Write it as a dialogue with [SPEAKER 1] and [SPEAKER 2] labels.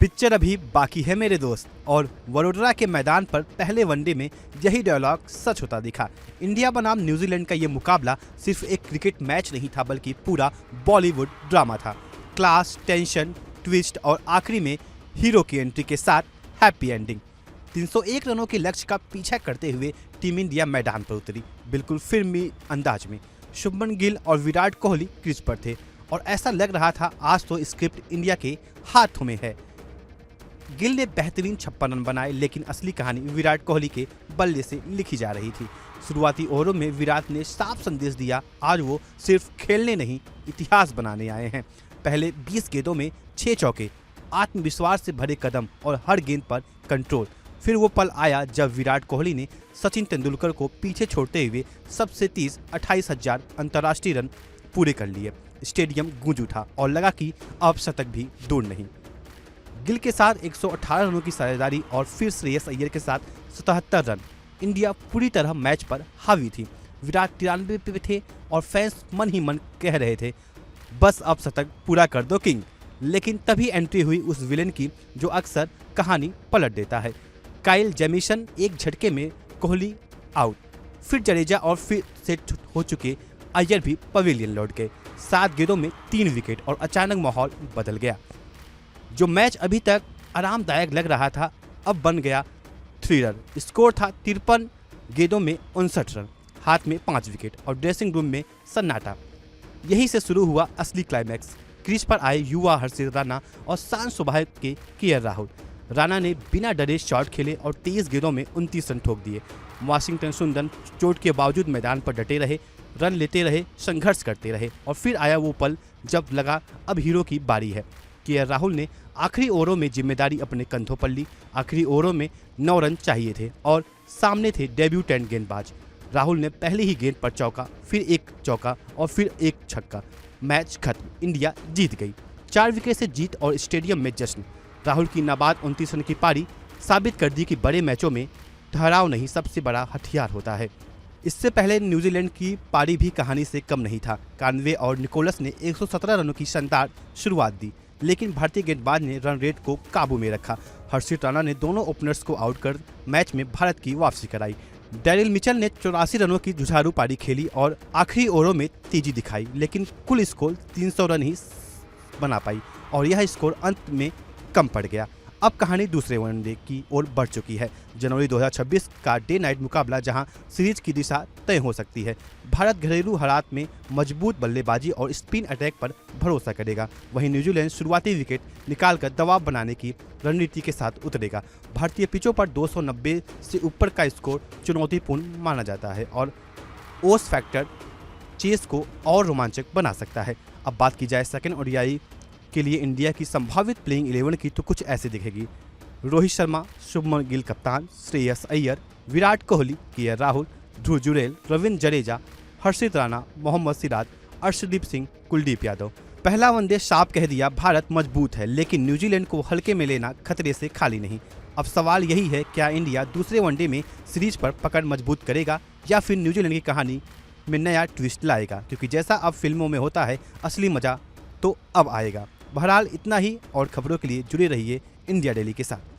[SPEAKER 1] Picture अभी बाकी है मेरे दोस्त। और वडोदरा के मैदान पर पहले वनडे में यही डायलॉग सच होता दिखा। इंडिया बनाम न्यूजीलैंड का ये मुकाबला सिर्फ एक क्रिकेट मैच नहीं था, बल्कि पूरा बॉलीवुड ड्रामा था। क्लास, टेंशन, ट्विस्ट और आखिरी में हीरो की एंट्री के साथ हैप्पी एंडिंग। 301 रनों के लक्ष्य का पीछा करते हुए टीम इंडिया मैदान पर उतरी, बिल्कुल फिल्मी अंदाज में। शुभमन गिल और विराट कोहली क्रीज पर थे और ऐसा लग रहा था आज तो स्क्रिप्ट इंडिया के हाथों में है। गिल ने बेहतरीन 56 रन बनाए, लेकिन असली कहानी विराट कोहली के बल्ले से लिखी जा रही थी। शुरुआती ओवरों में विराट ने साफ संदेश दिया, आज वो सिर्फ खेलने नहीं, इतिहास बनाने आए हैं। पहले 20 गेंदों में 6 चौके, आत्मविश्वास से भरे कदम और हर गेंद पर कंट्रोल। फिर वो पल आया जब विराट कोहली ने सचिन तेंदुलकर को पीछे छोड़ते हुए सबसे तेज 28,000 अंतर्राष्ट्रीय रन पूरे कर लिए। स्टेडियम गूंज उठा और लगा कि अब शतक भी दूर नहीं। गिल के साथ 118 रनों की साझेदारी और फिर श्रेयस अय्यर के साथ 77 रन। इंडिया पूरी तरह मैच पर हावी थी। विराट 93 पे थे और फैंस मन ही मन कह रहे थे, बस अब शतक पूरा कर दो किंग। लेकिन तभी एंट्री हुई उस विलेन की जो अक्सर कहानी पलट देता है। काइल जेमिसन एक झटके में कोहली आउट। फिर जडेजा और फिर सेट हो चुके अय्यर भी पवेलियन लौट गए। 7 गेंदों में 3 विकेट और अचानक माहौल बदल गया। जो मैच अभी तक आरामदायक लग रहा था अब बन गया थ्रिलर। स्कोर था 53 गेंदों में 59 रन, हाथ में 5 विकेट और ड्रेसिंग रूम में सन्नाटा। यहीं से शुरू हुआ असली क्लाइमैक्स। क्रीज पर आए युवा हर्षित राणा और शांत स्वभाव के केएल राहुल। राणा ने बिना डरे शॉट खेले और 23 गेंदों में 29 रन ठोक दिए। वाशिंगटन सुंदर चोट के बावजूद मैदान पर डटे रहे, रन लेते रहे, संघर्ष करते रहे। और फिर आया वो पल जब लगा अब हीरो की बारी है। केएल राहुल ने आखिरी ओवरों में जिम्मेदारी अपने कंधों पर ली। आखिरी ओवरों में 9 रन चाहिए थे और सामने थे डेब्यूटेंट गेंदबाज। राहुल ने पहली ही गेंद पर चौका, फिर एक चौका और फिर एक छक्का। मैच खत्म, इंडिया जीत गई। 4 विकेट से जीत और स्टेडियम में जश्न। राहुल की नाबाद 29 रन की पारी साबित कर दी कि बड़े मैचों में ठहराव नहीं सबसे बड़ा हथियार होता है। इससे पहले न्यूजीलैंड की पारी भी कहानी से कम नहीं था। कानवे और निकोलस ने 117 रनों की शानदार शुरुआत दी, लेकिन भारतीय गेंदबाज ने रन रेट को काबू में रखा। हर्षित राणा ने दोनों ओपनर्स को आउट कर मैच में भारत की वापसी कराई। डेरिल मिचेल ने 84 रनों की जुझारू पारी खेली और आखिरी ओवरों में तेजी दिखाई, लेकिन कुल स्कोर 300 रन ही बना पाई और यह स्कोर अंत में कम पड़ गया। अब कहानी दूसरे वनडे की ओर बढ़ चुकी है। जनवरी 2026 का डे नाइट मुकाबला जहां सीरीज की दिशा तय हो सकती है। भारत घरेलू हालात में मजबूत बल्लेबाजी और स्पिन अटैक पर भरोसा करेगा, वहीं न्यूजीलैंड शुरुआती विकेट निकालकर दबाव बनाने की रणनीति के साथ उतरेगा। भारतीय पिचों पर 290 से ऊपर का स्कोर चुनौतीपूर्ण माना जाता है और ओस फैक्टर चेस को और रोमांचक बना सकता है। अब बात की जाए सेकंड ओडीआई के लिए इंडिया की संभावित प्लेइंग 11 की, तो कुछ ऐसे दिखेगी। रोहित शर्मा, शुभमन गिल कप्तान, श्रेयस अय्यर, विराट कोहली, केएल राहुल, ध्रुव जुरैल, रविंद्र जडेजा, हर्षित राणा, मोहम्मद सिराज, अर्शदीप सिंह, कुलदीप यादव। पहला वनडे साफ कह दिया, भारत मजबूत है, लेकिन न्यूजीलैंड को हल्के में लेना खतरे से खाली नहीं। अब सवाल यही है, क्या इंडिया दूसरे वनडे में सीरीज पर पकड़ मजबूत करेगा या फिर न्यूजीलैंड की कहानी में नया ट्विस्ट लाएगा? क्योंकि जैसा अब फिल्मों में होता है, असली मजा तो अब आएगा। बहरहाल इतना ही, और खबरों के लिए जुड़े रहिए इंडिया डेली के साथ।